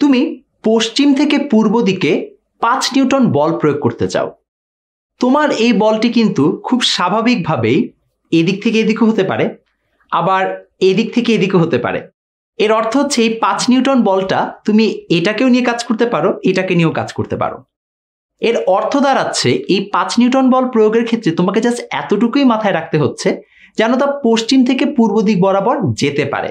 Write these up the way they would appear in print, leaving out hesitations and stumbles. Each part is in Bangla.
তুমি পশ্চিম থেকে পূর্ব দিকে 5 নিউটন বল প্রয়োগ করতে চাও। তোমার এই বলটি কিন্তু খুব স্বাভাবিকভাবেই এদিক থেকে এদিকে হতে পারে, আবার এদিক থেকে এদিকে হতে পারে। এর অর্থ হচ্ছে এই 5 নিউটন বলটা তুমি এটাকেও নিয়ে কাজ করতে পারো, এটাকে নিয়েও কাজ করতে পারো। এর অর্থ দাঁড়াচ্ছে এই 5 নিউটন বল প্রয়োগের ক্ষেত্রে তোমাকে জাস্ট এতটুকুই মাথায় রাখতে হচ্ছে যেন তা পশ্চিম থেকে পূর্ব দিক বরাবর যেতে পারে।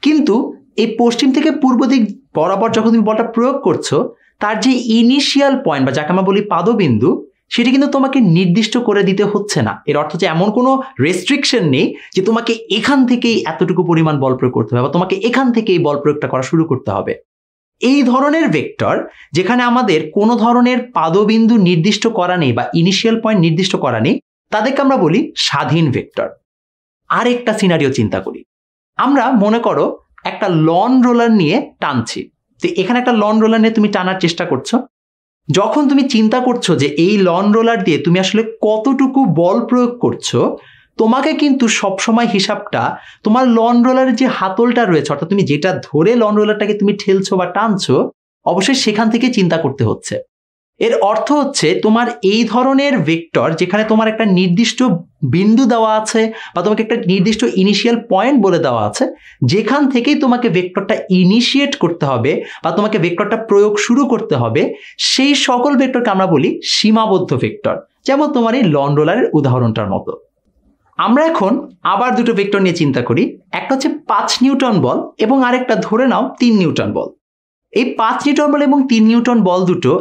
কিন্তু এই পশ্চিম থেকে পূর্ব দিক বরাবর যখন তুমি বলটা প্রয়োগ করছো, তার যে ইনিশিয়াল পয়েন্ট বা যাকে আমরা বলি পাদবিন্দু, সেটি কিন্তু তোমাকে নির্দিষ্ট করে দিতে হচ্ছে না। এর অর্থ যে এমন কোনো রেস্ট্রিকশন নেই যে তোমাকে এখান থেকেই এতটুকু পরিমাণ বল প্রয়োগ করতে হবে বা তোমাকে এখান থেকে এই বল প্রয়োগটা করা শুরু করতে হবে। এই ধরনের ভেক্টর যেখানে আমাদের কোনো ধরনের পাদবিন্দু নির্দিষ্ট করা নেই বা ইনিশিয়াল পয়েন্ট নির্দিষ্ট করা নেই, তাদেরকে আমরা বলি স্বাধীন ভেক্টর। আরেকটা সিনারিও চিন্তা করি। আমরা মনে করো একটা লন রোলার নিয়ে টানছি। তো এখানে একটা লন রোলার নিয়ে তুমি টানার চেষ্টা করছো। যখন তুমি চিন্তা করছো যে এই লন রোলার দিয়ে তুমি আসলে কতটুকু বল প্রয়োগ করছো, তোমাকে কিন্তু সবসময় হিসাবটা তোমার লন রোলারের যে হাতলটা রয়েছে, অর্থাৎ তুমি যেটা ধরে লন রোলারটাকে তুমি ঠেলছো বা টানছো, অবশ্যই সেখান থেকে চিন্তা করতে হচ্ছে। এর অর্থ হচ্ছে তোমার এই ধরনের ভেক্টর যেখানে তোমার একটা নির্দিষ্ট বিন্দু দেওয়া আছে বা তোমাকে একটা নির্দিষ্ট ইনিশিয়াল পয়েন্ট বলে দেওয়া আছে, যেখান থেকেই তোমাকে ভেক্টরটা ইনিশিয়েট করতে হবে বা তোমাকে ভেক্টরটা প্রয়োগ শুরু করতে হবে, সেই সকল ভেক্টরকে আমরা বলি সীমাবদ্ধ ভেক্টর। যেমন তোমার এই লন রোলারের উদাহরণটার মতো। আমরা এখন আবার দুটো ভেক্টর নিয়ে চিন্তা করি। একটা হচ্ছে 5 নিউটন বল এবং আরেকটা ধরে নাও 3 নিউটন বল। এই 5 নিউটন বল এবং 3 নিউটন বল দুটো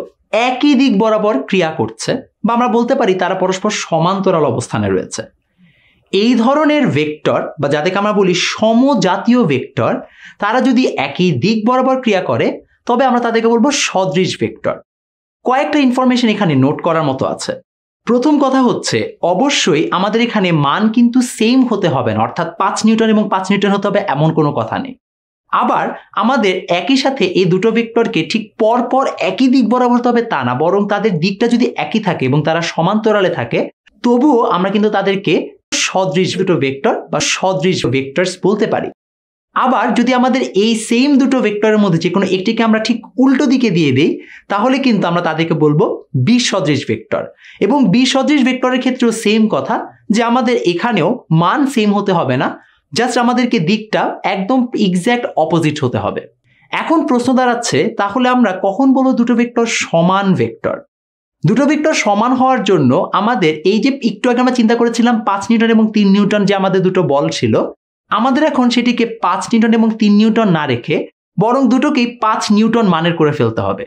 একই দিক বরাবর ক্রিয়া করছে, বা আমরা বলতে পারি তারা পরস্পর সমান্তরাল অবস্থানে রয়েছে। এই ধরনের ভেক্টর বা যাদেরকে আমরা বলি সমজাতীয় ভেক্টর, তারা যদি একই দিক বরাবর ক্রিয়া করে তবে আমরা তাদেরকে বলবো সদৃশ ভেক্টর। কয়েকটা ইনফরমেশন এখানে নোট করার মতো আছে। প্রথম কথা হচ্ছে অবশ্যই আমাদের এখানে মান কিন্তু সেম হতে হবে না, অর্থাৎ 5 নিউটন এবং 5 নিউটন হতে হবে এমন কোনো কথা নেই। আবার আমাদের একই সাথে এই দুটো ভেক্টরকে ঠিক পরপর একই দিক বরাবর হতে হবে তা না, বরং তাদের দিকটা যদি একই থাকে এবং তারা সমান্তরালে থাকে, তবুও আমরা কিন্তু তাদেরকে সদৃশ দুটো ভেক্টর বা সদৃশ ভেক্টরস বলতে পারি। আবার যদি আমাদের এই সেম দুটো ভেক্টরের মধ্যে যে কোনো একটিকে আমরা ঠিক উল্টো দিকে দিয়ে দিই, তাহলে কিন্তু আমরা তাদেরকে বলবো বিসদৃশ ভেক্টর। এবং বিসদৃশ ভেক্টরের ক্ষেত্রেও সেম কথা, যে আমাদের এখানেও মান সেম হতে হবে না, জাস্ট আমাদেরকে দিকটা একদম এক্স্যাক্ট অপোজিট হতে হবে। এখন প্রশ্ন দাঁড়াচ্ছে, তাহলে আমরা কখন বলবো দুটো ভেক্টর সমান ভেক্টর? দুটো ভেক্টর সমান হওয়ার জন্য আমাদের এই যে একটু আগে আমরা চিন্তা করেছিলাম 5 নিউটন এবং 3 নিউটন যে আমাদের দুটো বল ছিল, আমাদের এখন সেটিকে 5 নিউটন এবং 3 নিউটন না রেখে বরং দুটোকেই 5 নিউটন মানের করে ফেলতে হবে।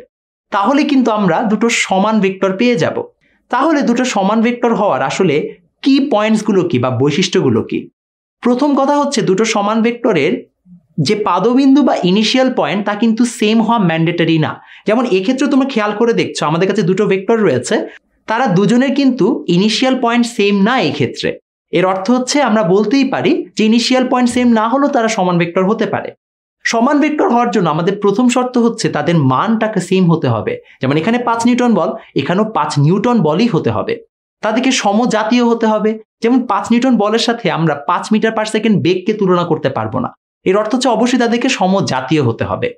তাহলে কিন্তু আমরা দুটো সমান ভেক্টর পেয়ে যাব। তাহলে দুটো সমান ভেক্টর হওয়ার আসলে কি পয়েন্টসগুলো কি বা বৈশিষ্ট্যগুলো কি? প্রথম কথা হচ্ছে দুটো সমান ভেক্টরের যে পাদবিন্দু বা ইনিশিয়াল পয়েন্ট তা কিন্তু সেম হওয়া ম্যান্ডেটরি না। যেমন এক্ষেত্রে তোমরা খেয়াল করে দেখছো আমাদের কাছে দুটো ভেক্টর রয়েছে, তারা দুজনের কিন্তু ইনিশিয়াল পয়েন্ট সেম না এই ক্ষেত্রে। এর অর্থ হচ্ছে আমরা বলতেই পারি যে ইনিশিয়াল পয়েন্ট সেম না হলেও তারা সমান ভেক্টর হতে পারে। সমান ভেক্টর হওয়ার জন্য আমাদের প্রথম শর্ত হচ্ছে তাদের মানটাকে সেম হতে হবে। যেমন এখানে 5 নিউটন বল, এখানেও 5 নিউটন বলই হতে হবে। তাদেরকে সমজাতীয় হতে হবে। যেমন 5 নিউটন বলের সাথে আমরা 5 মিটার পার সেকেন্ড বেগকে তুলনা করতে পারবো না। এর অর্থ হচ্ছে অবশ্যই তাদেরকে সমজাতীয় হতে হবে।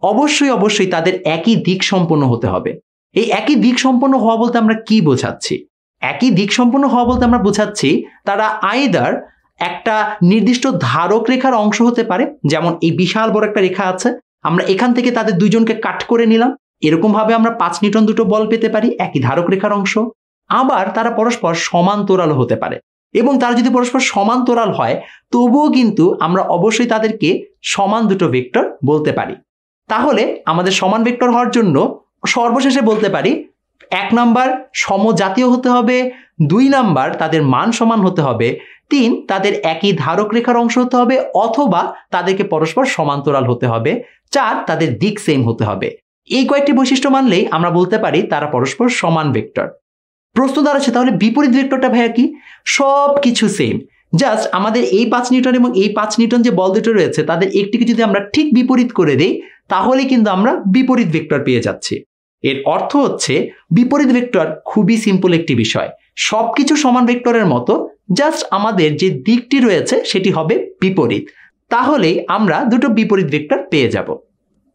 অবশ্যই তাদের একই দিক সম্পন্ন হতে হবে। এই একই দিক সম্পন্ন হওয়া বলতে আমরা কি বোঝাচ্ছি? একই দিক সম্পন্ন হওয়া বলতে আমরা বোঝাচ্ছি তারা আইদার একটা নির্দিষ্ট ধারক রেখার অংশ হতে পারে, যেমন এই বিশাল বড় একটা রেখা আছে, আমরা এখান থেকে তাদের দুইজনকে কাট করে নিলাম, এরকম ভাবে আমরা 5 নিউটন দুটো বল পেতে পারি, একই ধারক রেখার অংশ। আবার তারা পরস্পর সমান্তরাল হতে পারে, এবং তারা যদি পরস্পর সমান্তরাল হয় তবুও কিন্তু আমরা অবশ্যই তাদেরকে সমান দুটো ভেক্টর বলতে পারি। তাহলে আমাদের সমান ভেক্টর হওয়ার জন্য সর্বশেষে বলতে পারি 1 নাম্বার সমজাতীয় হতে হবে, 2 নাম্বার তাদের মান সমান হতে হবে, 3 তাদের একই ধারক রেখার অংশ হতে হবে অথবা তাদেরকে পরস্পর সমান্তরাল হতে হবে, 4 তাদের দিক সেম হতে হবে। এই কয়েকটি বৈশিষ্ট্য মানলেই আমরা বলতে পারি তারা পরস্পর সমান ভেক্টর। প্রশ্ন দাঁড়াচ্ছে তাহলে বিপরীত ভেক্টরটা ভাইয়া কি? সব কিছু সেম, জাস্ট আমাদের এই 5 নিউটন এবং এই 5 নিউটন যে বল দুটো রয়েছে তাদের একটিকে যদি আমরা ঠিক বিপরীত করে দেই তাহলে কিন্তু আমরা বিপরীত ভেক্টর পেয়ে যাচ্ছি। এর অর্থ হচ্ছে বিপরীত ভেক্টর খুবই সিম্পল একটি বিষয়। সবকিছু সমান ভেক্টরের মতো, জাস্ট আমাদের যে দিকটি রয়েছে সেটি হবে বিপরীত। তাহলেই আমরা দুটো বিপরীত ভেক্টর পেয়ে যাব।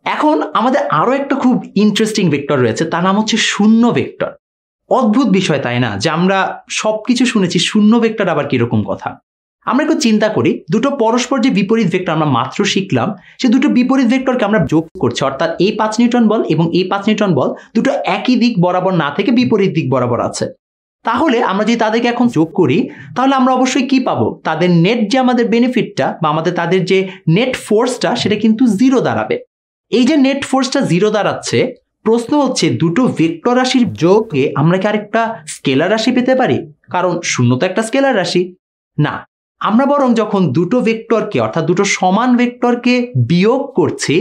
এখন আমাদের আরো একটা খুব ইন্টারেস্টিং ভেক্টর রয়েছে, তার নাম হচ্ছে শূন্য ভেক্টর। অদ্ভুত বিষয় তাই না, যে আমরা সবকিছু শুনেছি, শূন্য ভেক্টর আবার কিরকম কথা। আমরা একটু চিন্তা করি, দুটো পরস্পর যে বিপরীত ভেক্টর আমরা মাত্র শিখলাম, সে দুটো বিপরীত ভেক্টরকে আমরা যোগ করছি, অর্থাৎ এই 5 নিউটন বল এবং এই 5 নিউটন বল দুটো একই দিক বরাবর না থেকে বিপরীত দিক বরাবর আছে। তাহলে আমরা যদি তাদেরকে এখন যোগ করি, তাহলে আমরা অবশ্যই কি পাবো, তাদের নেট যে আমাদের বেনিফিটটা বা তাদের যে নেট ফোর্সটা সেটা কিন্তু 0 দাঁড়াবে। এই যে নেট ফোর্সটা 0 দাঁড়াচ্ছে, প্রশ্ন হচ্ছে দুটো ভেক্টর রাশির যোগে আমরা কি আরেকটা স্কেলার রাশি পেতে পারি? কারণ শূন্য তো একটা স্কেলার রাশি না। আমরা বরং যখন দুটো ভেক্টরকে, অর্থাৎ দুটো সমান ভেক্টরকে বিয়োগ করছি,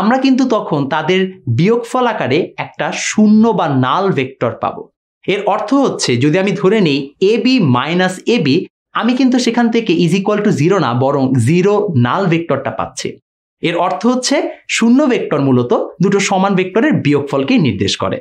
আমরা কিন্তু তখন তাদের বিয়োগফল আকারে একটা শূন্য বা নাল ভেক্টর পাবো। এর অর্থ হচ্ছে, যদি আমি ধরে নিই ab মাইনাস ab, আমি কিন্তু সেখান থেকে ইজ ইকুয়াল টু 0 না, বরং 0 নাল ভেক্টরটা পাচ্ছি। এর অর্থ হচ্ছে শূন্য ভেক্টর মূলত দুটো সমান ভেক্টরের বিয়োগফলকে নির্দেশ করে।